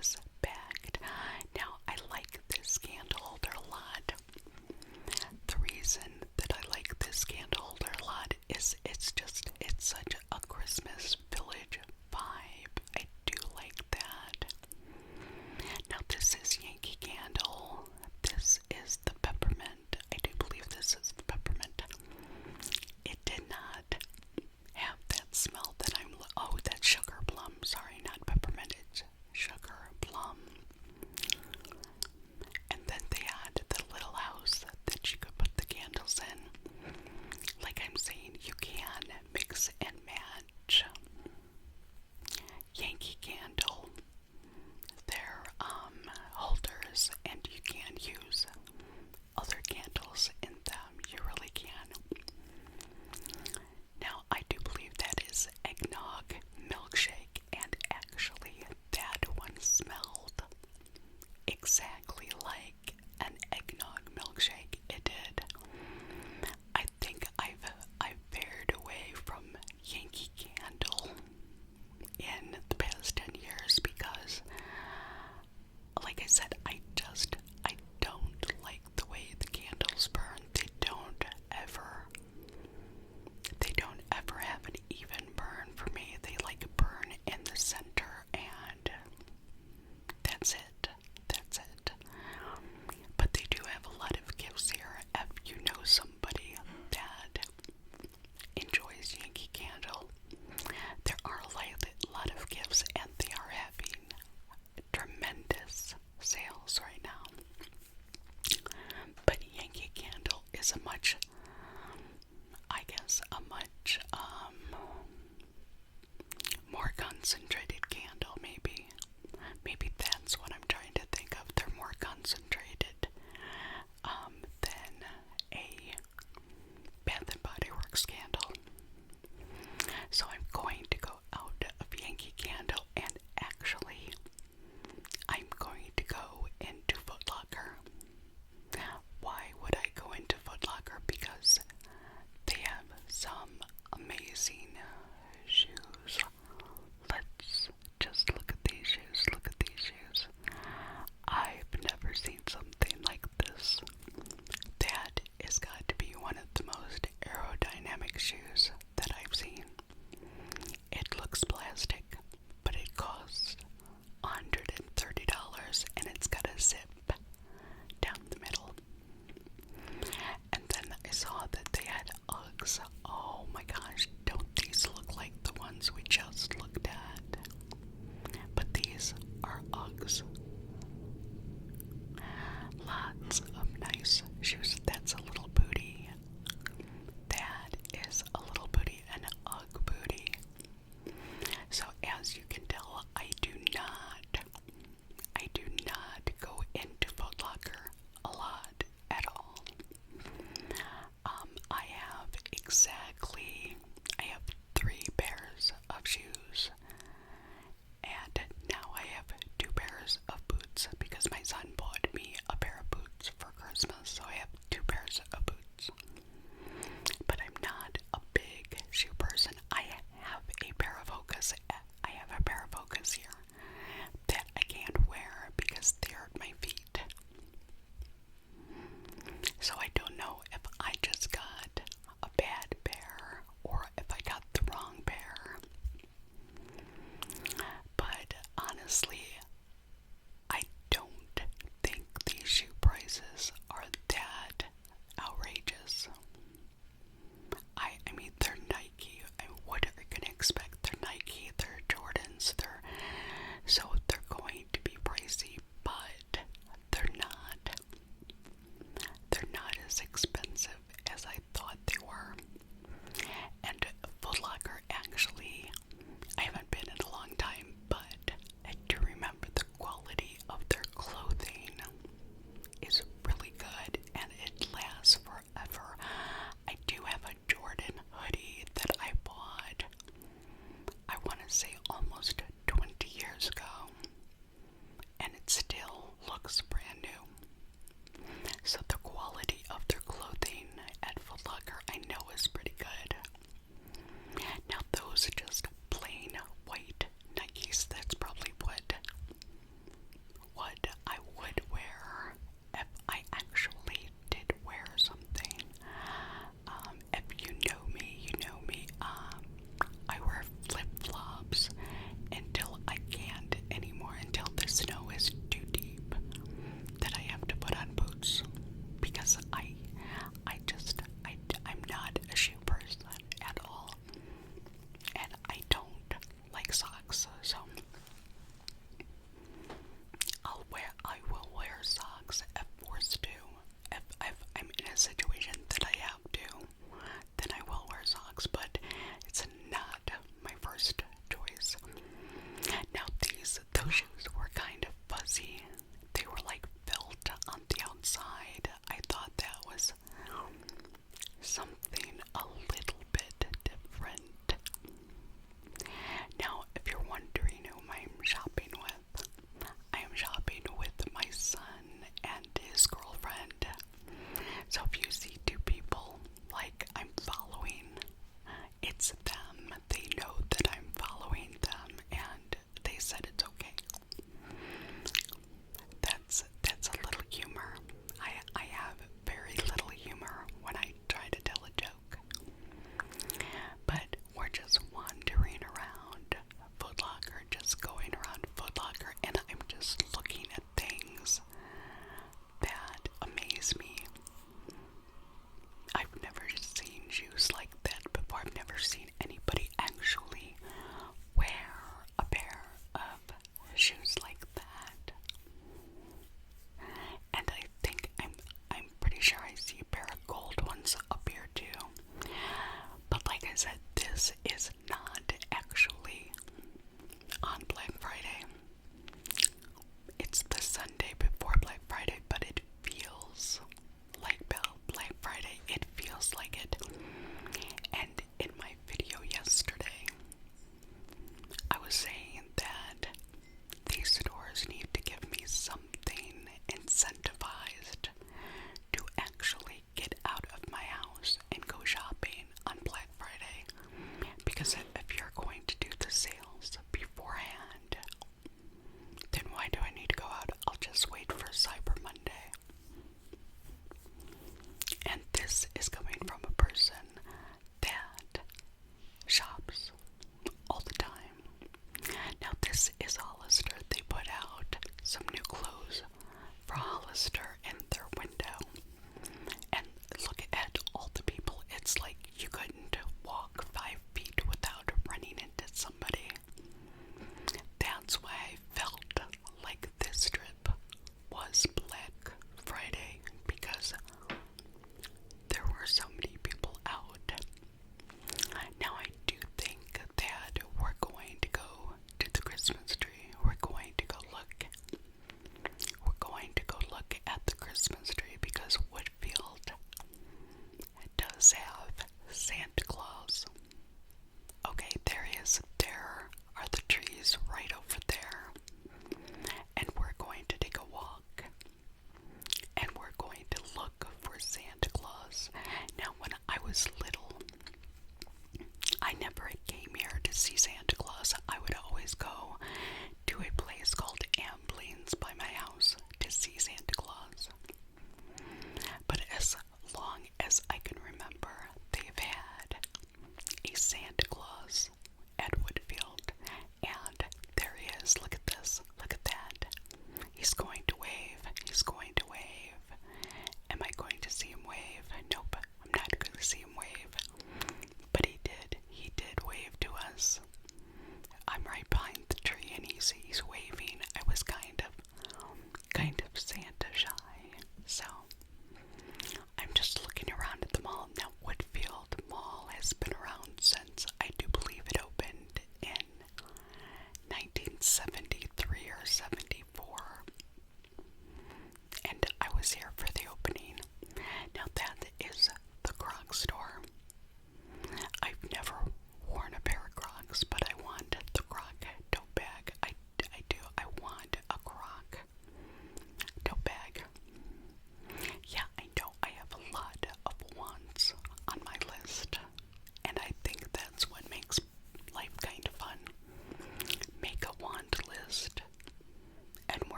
is packed. Now, I like this candle holder a lot. The reason that I like this candle holder a lot is it's such a Christmas village vibe. I do like that. Now, this is Yankee Candle. This is the peppermint. I do believe this is the peppermint. It did not have that smell that that's sugar plum. Sorry, not peppermint. It's sugar plum. And then they had the little house that you could put the candles in. Like I'm saying, you can mix and match. Yankee Candle, their holders, and you can use other candles in them. You really can. Now, I do believe that is eggnog milkshake, and actually that one smelled exactly like an eggnog milkshake. It did. I think I've veered away from Yankee Candle in the past 10 years because, like I said, I don't like the way the candles burn. They don't ever have an even burn for me. They like burn in the center, and that's it. But they do have a lot of gifts here. If you know somebody that enjoys Yankee Candle, there are a lot of gifts, and they are having tremendous sales right now. But Yankee Candle is a much more concentrated candle, maybe. Maybe that's what I'm trying to think of. They're more concentrated than a Bath and Body Works candle. So I'm going to go out of Yankee Candle, and actually I'm going to go into Foot Locker. Why would I go into Foot Locker? Because they have some amazing shoes. Let's just look at these shoes. Look at these shoes. I've never seen something like this. That has got to be one of the most aerodynamic shoes that I've seen. It looks plastic, but it costs $130, and it's got a zip down the middle. And then I saw that they had Uggs. Oh my gosh, don't these look like the ones we just looked at? But these are Uggs. Lots of nice shoes. That's a little booty. That is a little booty, an Ugg booty. So as you can tell, I do not go into Foot Locker a lot at all. I have 3 pairs of shoes, and now I have 2 pairs of boots because my son bought me a pair of boots for Christmas, so I have 2 pairs of boots. But I'm not a big shoe person. I have a pair of Hokas. I have a pair of Hokas here that I can't wear because they hurt my feet. So I don't know if I just got a bad pair or if I got the wrong pair. But honestly, I don't think these shoe prices are that outrageous. I mean, they're Nike. What are you going to expect? They're Nike, they're Jordans, so they're going to be pricey, but they're not as expensive as I thought they were. And Foot Locker, actually, I haven't been in a long time, but I do remember the quality of their clothing is really good, and it lasts forever. I do have a Jordan hoodie that I bought, I want to say almost 20 years ago, and it still looks brand new. So the quality of their clothing at Foot Locker I know is pretty good. Now those are just plain white Nikes. That's probably what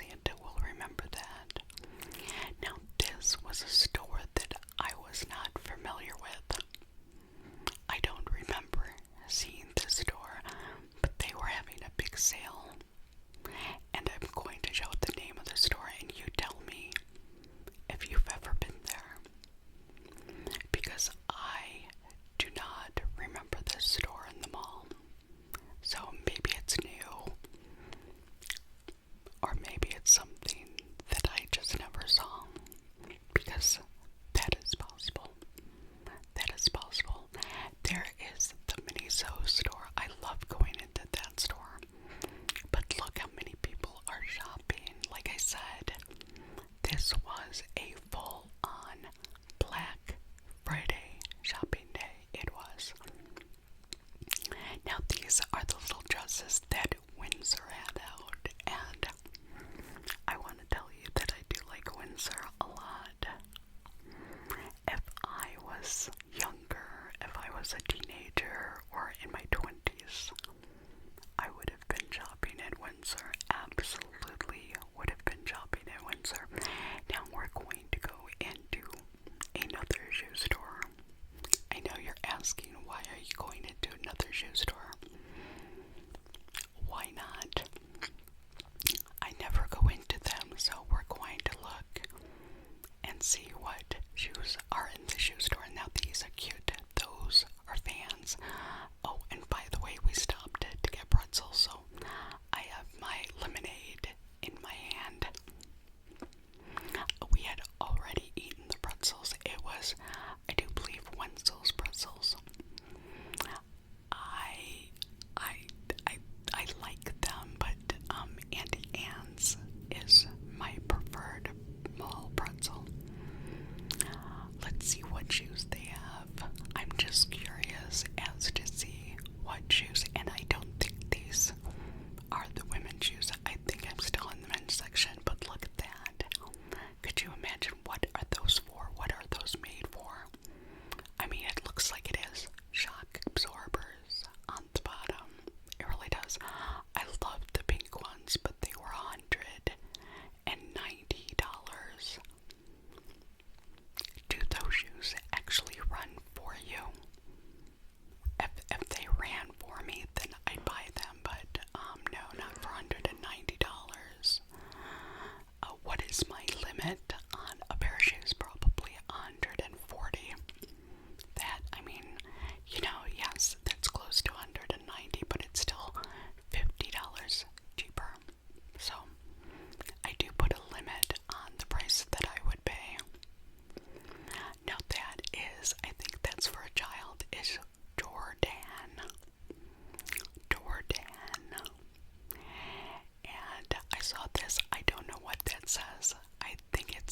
Santa will remember that. Now, this was a store that I was not familiar with. I don't remember seeing this store, but they were having a big sale. And I'm going to show the name of the store, and you tell me if you've ever been there. Because I do not remember this store in the mall. So maybe it's new, or maybe it's something that I just never saw. Because that is possible. That is possible. There is the Miniso store. I love going into that store. But look how many people are shopping. Like I said, this was a full-on Black Friday shopping day. It was. Now these are the little dresses that Windsor had out. And I want to tell you that I do like Windsor a lot. If I was younger, if I was a teenager or in my 20s, I would have been shopping at Windsor. Absolutely would have been shopping at Windsor. Now we're going to go into another shoe store. I know you're asking, why are you going into another shoe store? Why not? I never go into them, so we're going to look and see what shoes are in the shoe store. Now these are cute. Those are Vans. Oh, and by the way, we stopped to get pretzels, so I have my lemonade in my hand. We had already eaten the pretzels. It was, I do believe, Wenzel's pretzels. I like them, but Auntie Anne's is my preferred mall pretzel. Let's see what shoes they have. I'm just curious as to see what shoes, and I don't think these are the women's shoes. I think I'm still in the men's section, but look at that. Could you imagine, what are those for? What are those made for? I mean, it looks like it is shock absorbers on the bottom. It really does. I love the pink ones, but they were $190. Do those shoes actually run for you? If they ran for me, then I'd buy them, but no, not for $190. What is my limit on a pair of shoes? Probably $140. That, I mean, yes, that's close to $190, but it's still $50 cheaper. So I do put a limit on the price that I would pay. Now that is, I think that's for a child, is Jordan. And I saw this, I don't know what that says. I think it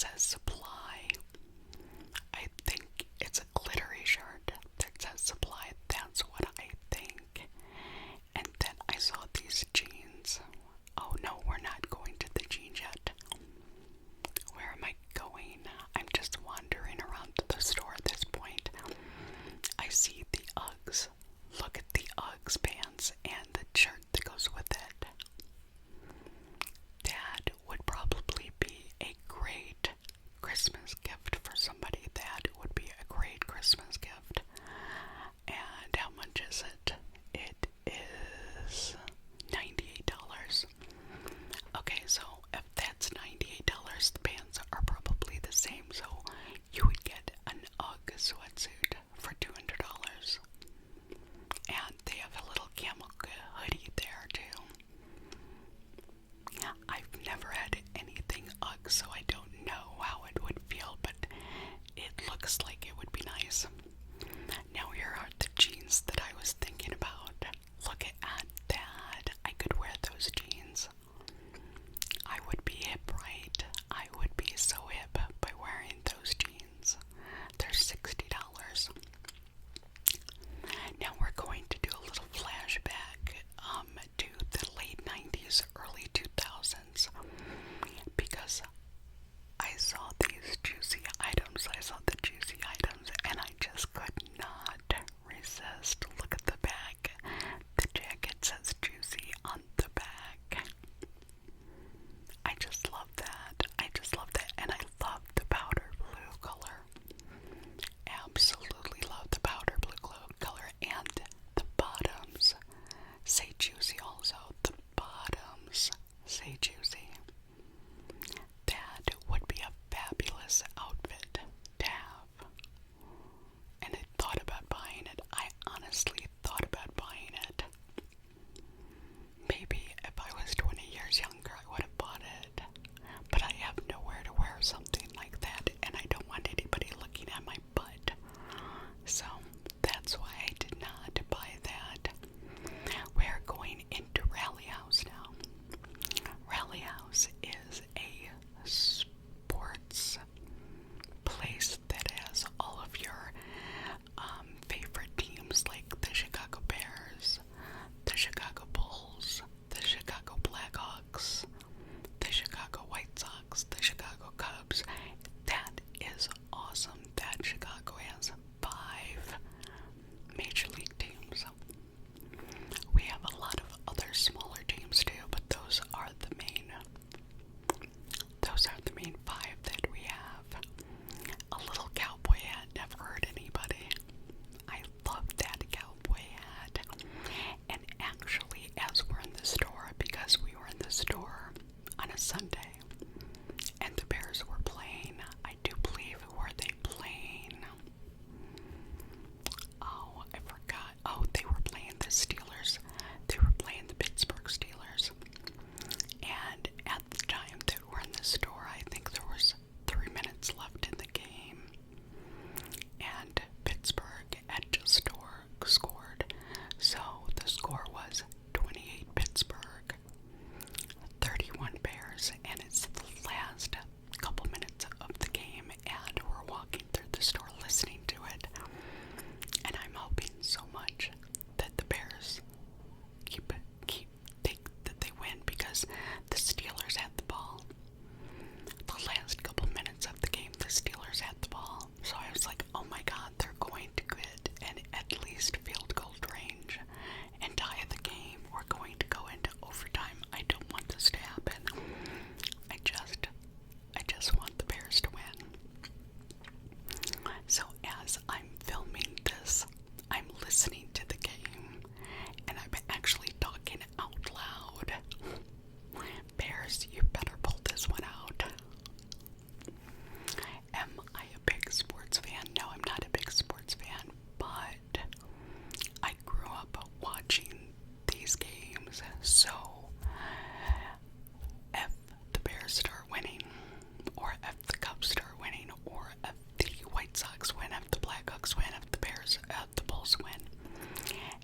the Bulls win.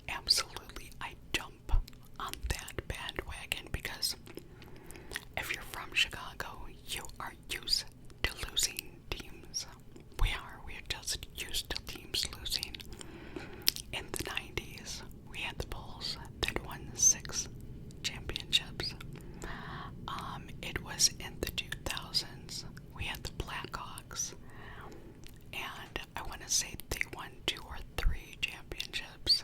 Absolutely, I jump on that bandwagon because if you're from Chicago, you are used to losing teams. We're just used to teams losing. In the 90s, we had the Bulls that won 6 championships. It was in the 2000s, we had the Blackhawks, and I want to say they won 2 or 3 championships,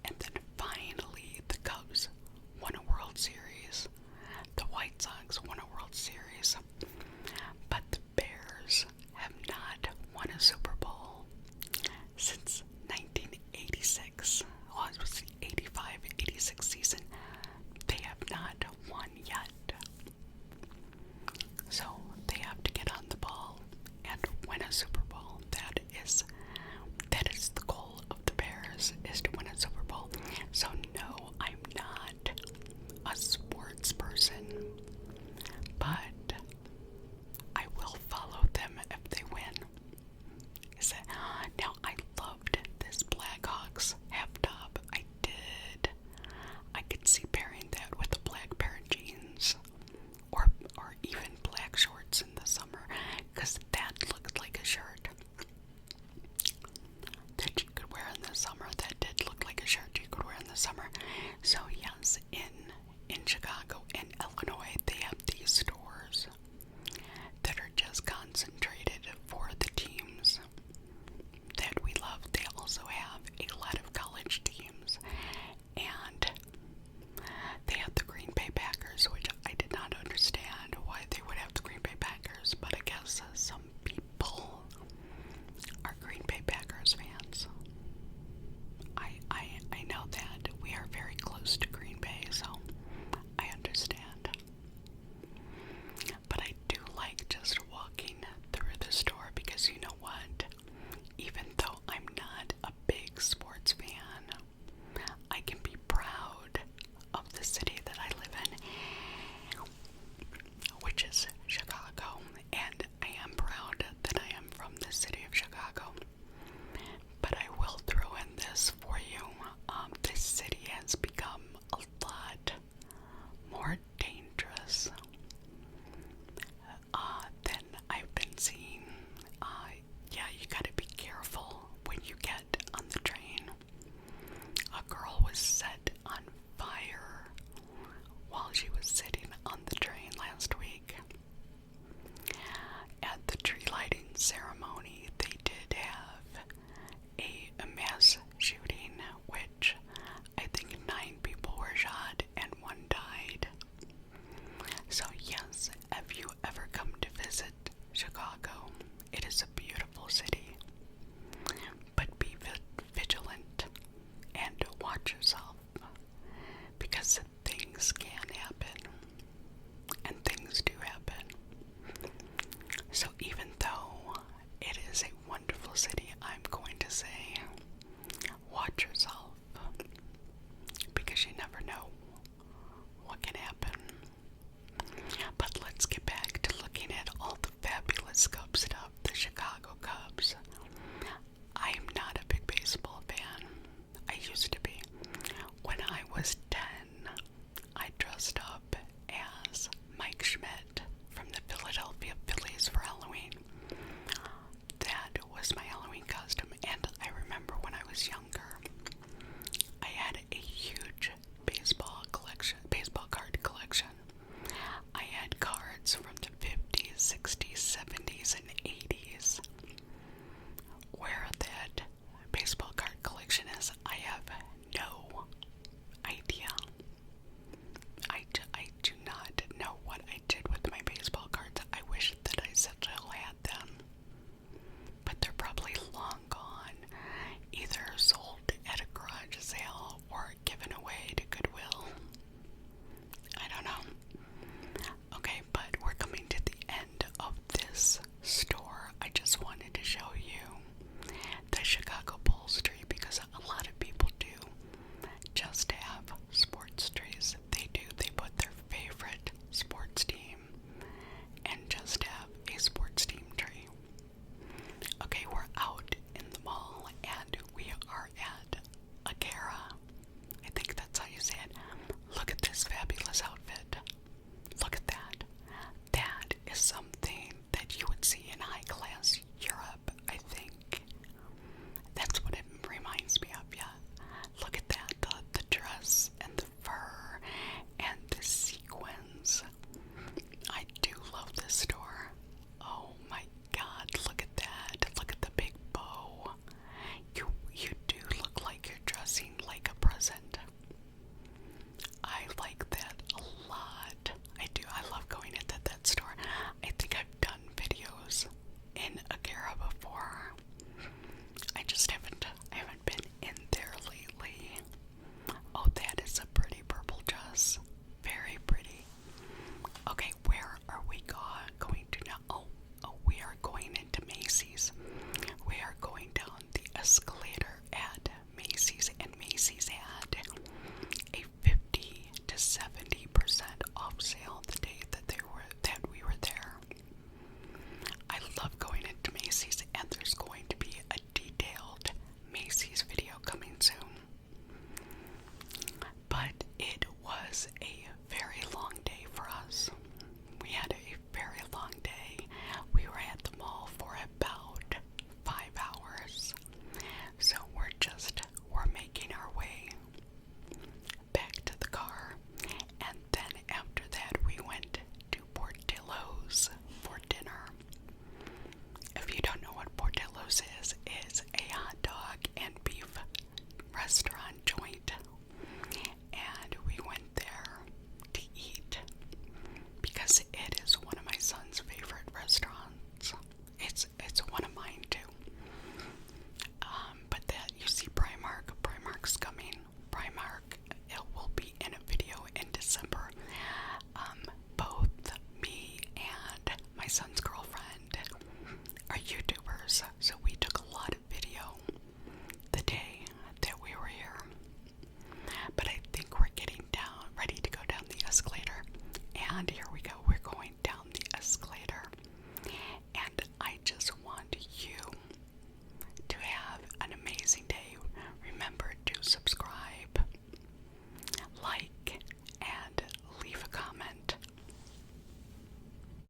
and then finally the Cubs won a World Series. The White Sox won a World Series, but the Bears have not won a Super Bowl since 1986. Well, it was the 85-86 season. They have not won yet. So they have to get on the ball and win a Super Bowl. That is the goal of the Bears, is to win a Super Bowl. So no, I'm not a sports person, but